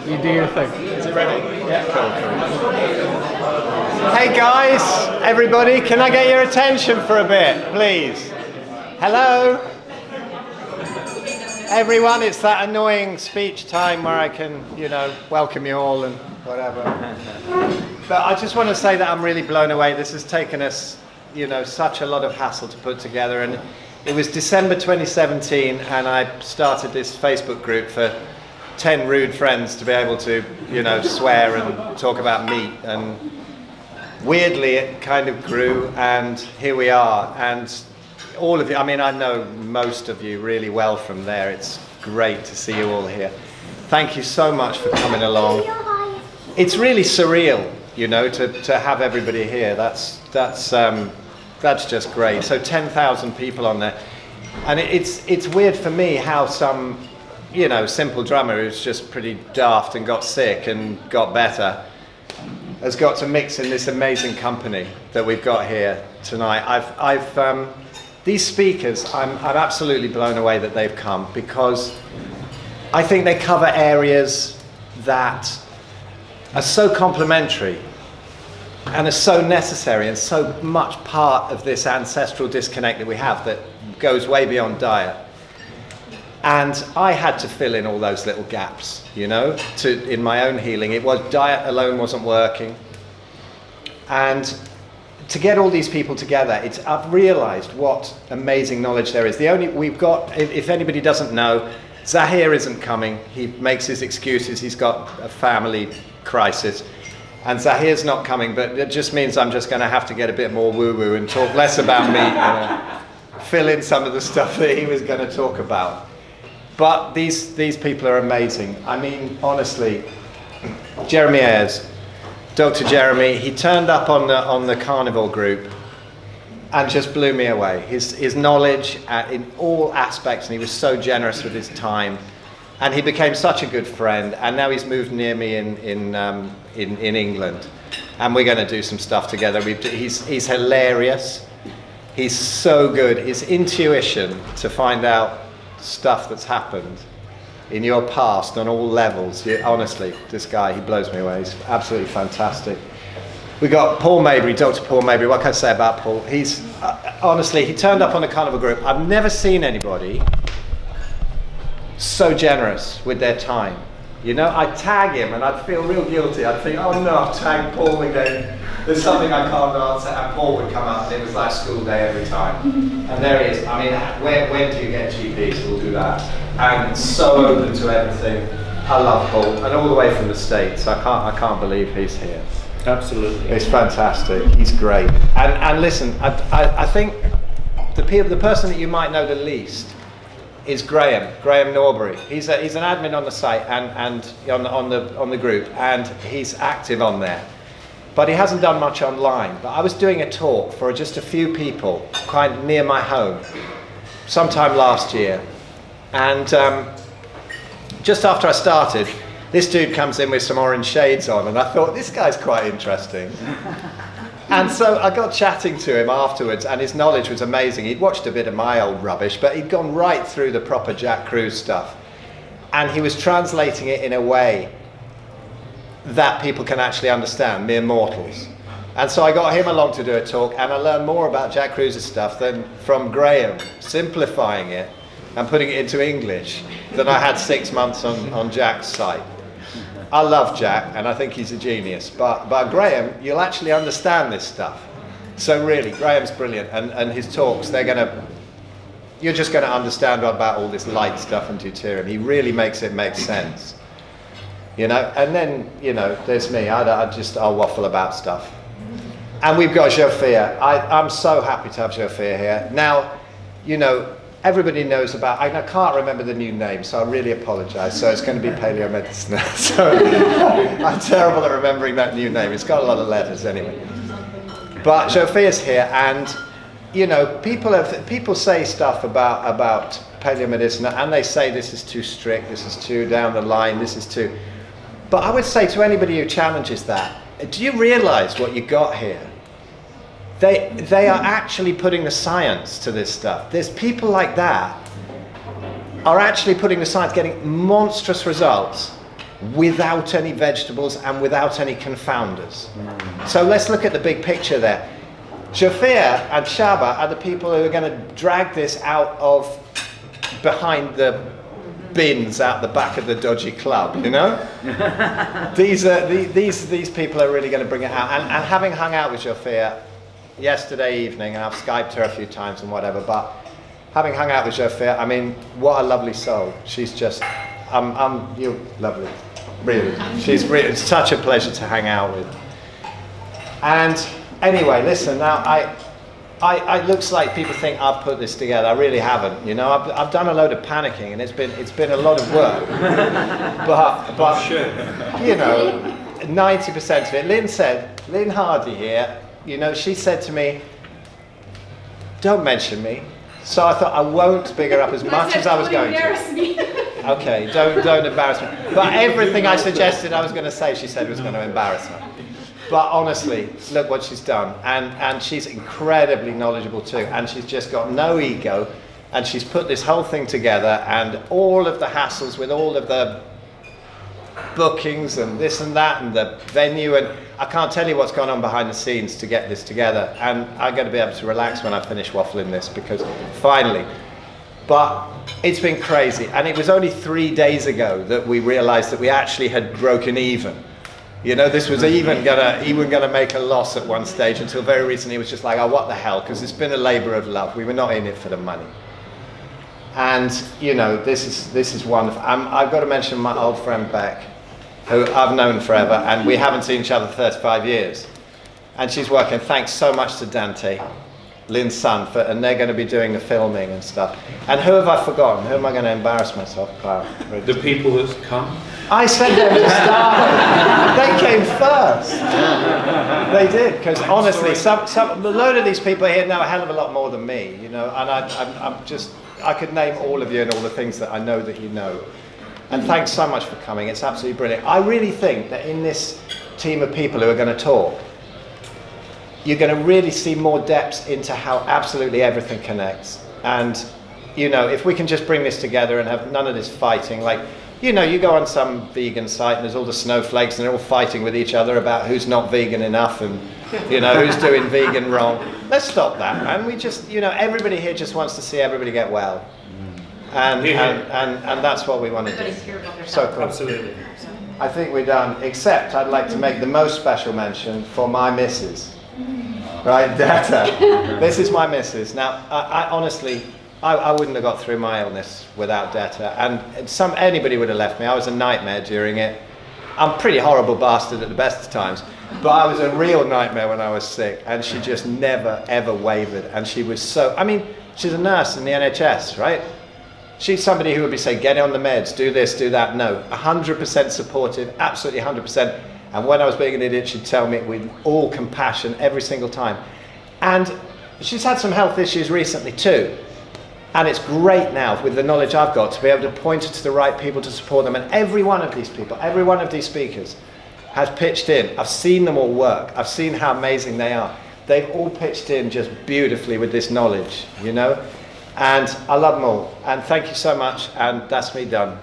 You do your thing. Is it ready? Yeah, cool. Hey guys, everybody, can I get your attention for a bit, please? Hello? Everyone, it's that annoying speech time where I can, welcome you all and whatever. But I just want to say that I'm really blown away. This has taken us, such a lot of hassle to put together. And it was December 2017, and I started this Facebook group for 10 rude friends to be able to, swear and talk about meat. And weirdly, it kind of grew, and here we are. And all of you, I know most of you really well from there. It's great to see you all here. Thank you so much for coming along. It's really surreal, to have everybody here. That's just great. So 10,000 people on there. And it's weird for me how some, simple drummer who's just pretty daft and got sick and got better has got to mix in this amazing company that we've got here tonight. These speakers, I'm absolutely blown away that they've come, because I think they cover areas that are so complementary and are so necessary and so much part of this ancestral disconnect that we have that goes way beyond diet. And I had to fill in all those little gaps, in my own healing. It was diet alone wasn't working. And to get all these people together, I've realized what amazing knowledge there is. If anybody doesn't know, Zahir isn't coming. He makes his excuses. He's got a family crisis. And Zahir's not coming, but it just means I'm just going to have to get a bit more woo-woo and talk less about meat and fill in some of the stuff that he was going to talk about. But these people are amazing. Honestly, Jeremy Ayres, Dr. Jeremy, he turned up on the Carnivore group and just blew me away. His knowledge in all aspects, and he was so generous with his time. And he became such a good friend, and now he's moved near me in England, and we're going to do some stuff together. He's hilarious. He's so good. His intuition to find out stuff that's happened in your past on all levels. Honestly, this guy, he blows me away. He's absolutely fantastic. We got Paul Mabry, Dr. Paul Mabry. What can I say about Paul? He's honestly, he turned up on the Carnivore group. I've never seen anybody so generous with their time. I'd tag him and I'd feel real guilty. I'd think, oh no, I've tagged Paul again. There's something I can't answer, and Paul would come up and it was like school day every time. And there he is. When do you get GPs? We'll do that. And so open to everything. I love Paul, and all the way from the States. I can't believe he's here. Absolutely. It's fantastic. He's great. And listen, I think the person that you might know the least is Graeme Norbury. He's an admin on the site and on the group, and he's active on there. But he hasn't done much online. But I was doing a talk for just a few people quite near my home sometime last year. And just after I started, this dude comes in with some orange shades on, and I thought, this guy's quite interesting. And so I got chatting to him afterwards, and his knowledge was amazing. He'd watched a bit of my old rubbish, but he'd gone right through the proper Jack Kruse stuff. And he was translating it in a way that people can actually understand, mere mortals. And so I got him along to do a talk, and I learned more about Jack Kruse's stuff than from Graeme, simplifying it and putting it into English, than I had 6 months on Jack's site. I love Jack, and I think he's a genius, but Graeme, you'll actually understand this stuff. So really, Graeme's brilliant, and his talks, you're just going to understand about all this light stuff and deuterium. He really makes it make sense. And then, there's me, I'll waffle about stuff. And we've got Zsofia. I'm so happy to have Zsofia here. Now, everybody knows about, I can't remember the new name, so I really apologise. So it's going to be paleomedicine. So I'm terrible at remembering that new name. It's got a lot of letters anyway. But Zsofia's here, and people say stuff about paleomedicine, and they say this is too strict, this is too down the line, this is too. But I would say to anybody who challenges that, do you realise what you got here? They are actually putting the science to this stuff. There's people like that are actually putting the science, getting monstrous results without any vegetables and without any confounders. So let's look at the big picture there. Zsofia and Shaba are the people who are going to drag this out of behind the bins out the back of the dodgy club, you know? These people are really going to bring it out. And having hung out with Zsofia yesterday evening, and I've Skyped her a few times and whatever, but having hung out with Zsofia, I mean, what a lovely soul. She's just, you're lovely, really. It's such a pleasure to hang out with. And anyway, listen, now it looks like people think I've put this together. I really haven't. You know, I've done a load of panicking, and it's been a lot of work. but sure. You know, 90% of it. Lynn Hardy here. You know, she said to me, "Don't mention me." So I thought I won't big her up as much as I was going to. Okay, don't embarrass me. But everything I suggested I was going to say, she said was going to embarrass her. But honestly, look what she's done. And she's incredibly knowledgeable too. And she's just got no ego. And she's put this whole thing together, and all of the hassles with all of the bookings and this and that and the venue. And I can't tell you what's gone on behind the scenes to get this together. And I'm going to be able to relax when I finish waffling this, because finally. But it's been crazy. And it was only 3 days ago that we realized that we actually had broken even. You know, this was even gonna make a loss at one stage, until very recently it was just like, oh, what the hell, because it's been a labor of love. We were not in it for the money. And, you know, this is wonderful. I've got to mention my old friend Beck, who I've known forever, and we haven't seen each other for 35 years. And she's working, thanks so much to Dante, Lynn's son, and they're going to be doing the filming and stuff. And who have I forgotten? Who am I going to embarrass myself about? The people that come? I sent them to start. They came first. They did, because honestly, a load of these people here know a hell of a lot more than me, you know, and I could name all of you and all the things that I know that you know. And thanks so much for coming. It's absolutely brilliant. I really think that in this team of people who are going to talk, you're going to really see more depths into how absolutely everything connects. And, you know, if we can just bring this together and have none of this fighting, like, you know, you go on some vegan site and there's all the snowflakes and they're all fighting with each other about who's not vegan enough and, you know, who's doing vegan wrong. Let's stop that. And we just, you know, everybody here just wants to see everybody get well. And that's what we want to do. So cool. Absolutely. I think we're done, except I'd like to make the most special mention for my missus. Right, Detta. This is my missus. Now, I honestly, I wouldn't have got through my illness without Detta, and anybody would have left me. I was a nightmare during it. I'm a pretty horrible bastard at the best of times, but I was a real nightmare when I was sick, and she just never, ever wavered. And she was so, I mean, she's a nurse in the NHS, right? She's somebody who would be saying, get on the meds, do this, do that. No, 100% supportive, absolutely 100%. And when I was being an idiot, she'd tell me with all compassion every single time. And she's had some health issues recently too. And it's great now, with the knowledge I've got, to be able to point her to the right people to support them. And every one of these people, every one of these speakers has pitched in. I've seen them all work. I've seen how amazing they are. They've all pitched in just beautifully with this knowledge, you know? And I love them all. And thank you so much. And that's me done.